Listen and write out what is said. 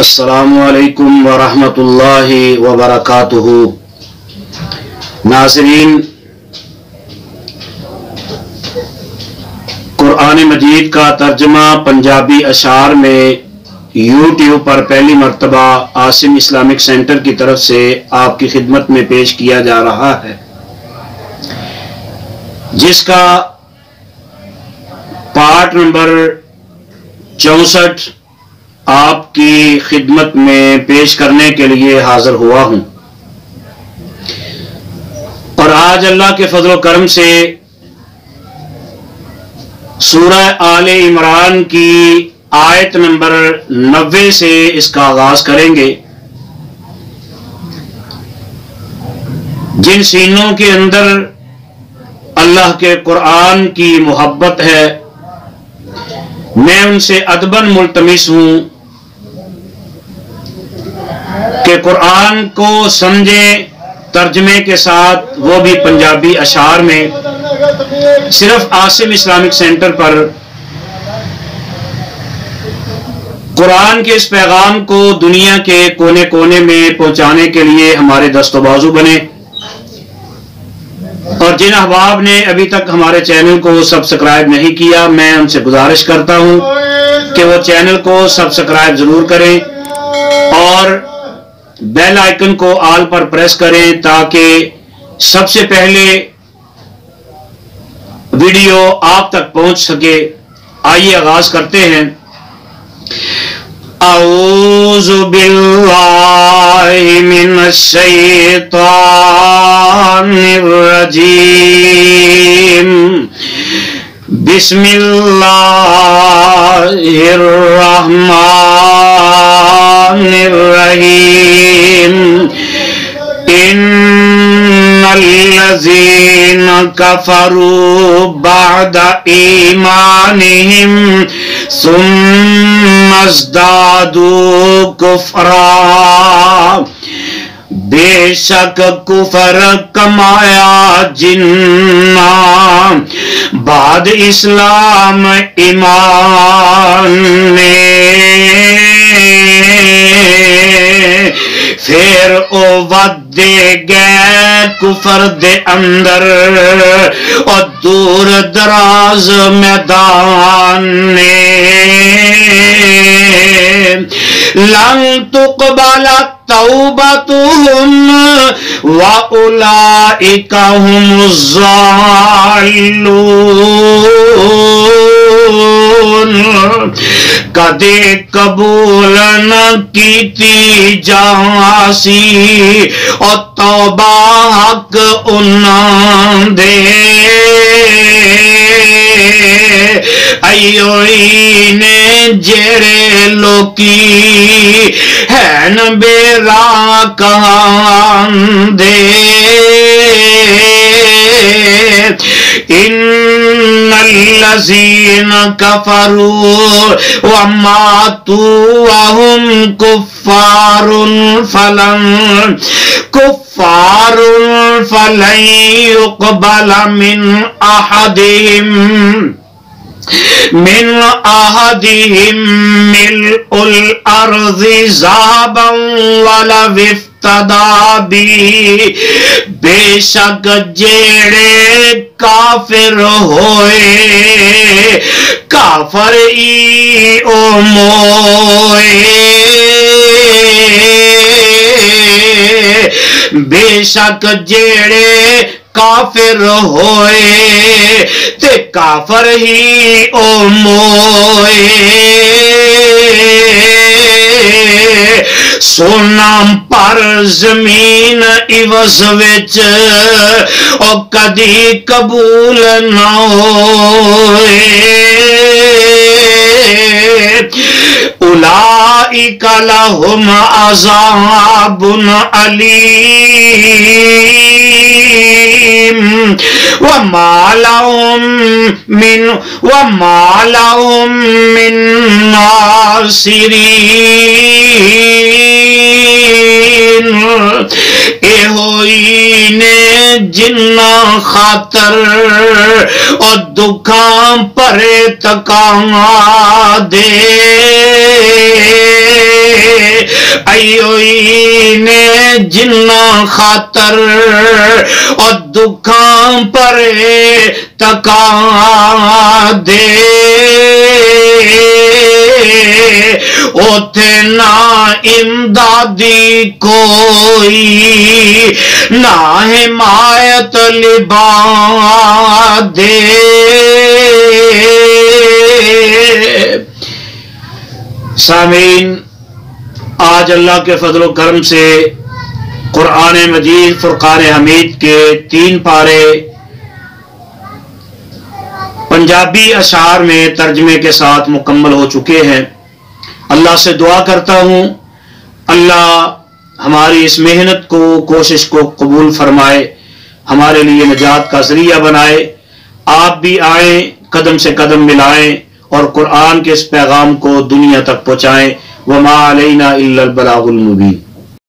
السلام علیکم ورحمۃ اللہ وبرکاتہ۔ ناظرین، قرآن مجید کا ترجمہ پنجابی اشعار میں یوٹیوب پر پہلی مرتبہ عاصم اسلامک سینٹر کی طرف سے آپ کی خدمت میں پیش کیا جا رہا ہے، جس کا پارٹ نمبر 64 آپ کی خدمت میں پیش کرنے کے لیے حاضر ہوا ہوں۔ اور آج اللہ کے فضل و کرم سے سورہ آل عمران کی آیت نمبر 90 سے اس کا آغاز کریں گے۔ جن سینوں کے اندر اللہ کے قرآن کی محبت ہے، میں ان سے ادباً ملتمس ہوں کہ قرآن کو سمجھیں ترجمے کے ساتھ، وہ بھی پنجابی اشعار میں، صرف عاصم اسلامک سینٹر پر قرآن کے اس پیغام کو دنیا کے کونے کونے میں پہنچانے کے لیے ہمارے دست و بازو بنے۔ اور جن احباب نے ابھی تک ہمارے چینل کو سبسکرائب نہیں کیا، میں ان سے گزارش کرتا ہوں کہ وہ چینل کو سبسکرائب ضرور کریں اور بیل آئیکن کو آل پر پریس کریں تاکہ سب سے پہلے ویڈیو آپ تک پہنچ سکے۔ آئیے آغاز کرتے ہیں۔ اعوذ باللہ من الشیطان الرجیم، بسم اللہ الرحمن الرحیم۔ ان الذین کفروا بعد ایمانہم ثم ازدادوا کفرا، بے شک کفر کمایا جنہ بعد اسلام ایمان نے، پھر او ودے گئے کفر دے اندر اور دور دراز میدان نے، لن تقبل توبتهم وَأُولَئِكَ هُمُ الضَّالُّونَ۔ کدے قبول نہ کیتی جاسی اور توبہ حق انہاں دے، ایوئی نے جڑے لوکی ہین بے راہ کہاں دے، ان الذین کفروا وماتوا وهم کفار فلن يقبل من احدهم ملء الارض ذهبا ولو افتدى به، بے شک جیڑے کافر ہوئے کافر ای او موئے، بے شک جیڑے کافر ہوئے تے کافر ہی او موئے، سونا پر زمین عوض وچ او کدی قبول نہ ہوئے، اولئک لہم عذاب علیم وما لهم من ناصرین۔ اے ہوئی نے جنہ خاطر اور دکھاں پرے تکاں دے، آئی ہوئی نے جنہ خاطر اور دکھاں پر تکا دے اوتھے نہ امدادی کوئی نہ حمایت لبا دے۔ سامعین، آج اللہ کے فضل و کرم سے قرآن مجید فرقان حمید کے 3 پارے پنجابی اشعار میں ترجمے کے ساتھ مکمل ہو چکے ہیں۔ اللہ سے دعا کرتا ہوں اللہ ہماری اس محنت کو، کوشش کو قبول فرمائے، ہمارے لیے نجات کا ذریعہ بنائے۔ آپ بھی آئیں، قدم سے قدم ملائیں اور قرآن کے اس پیغام کو دنیا تک پہنچائیں۔ وما علینا الا البلاغ المبین۔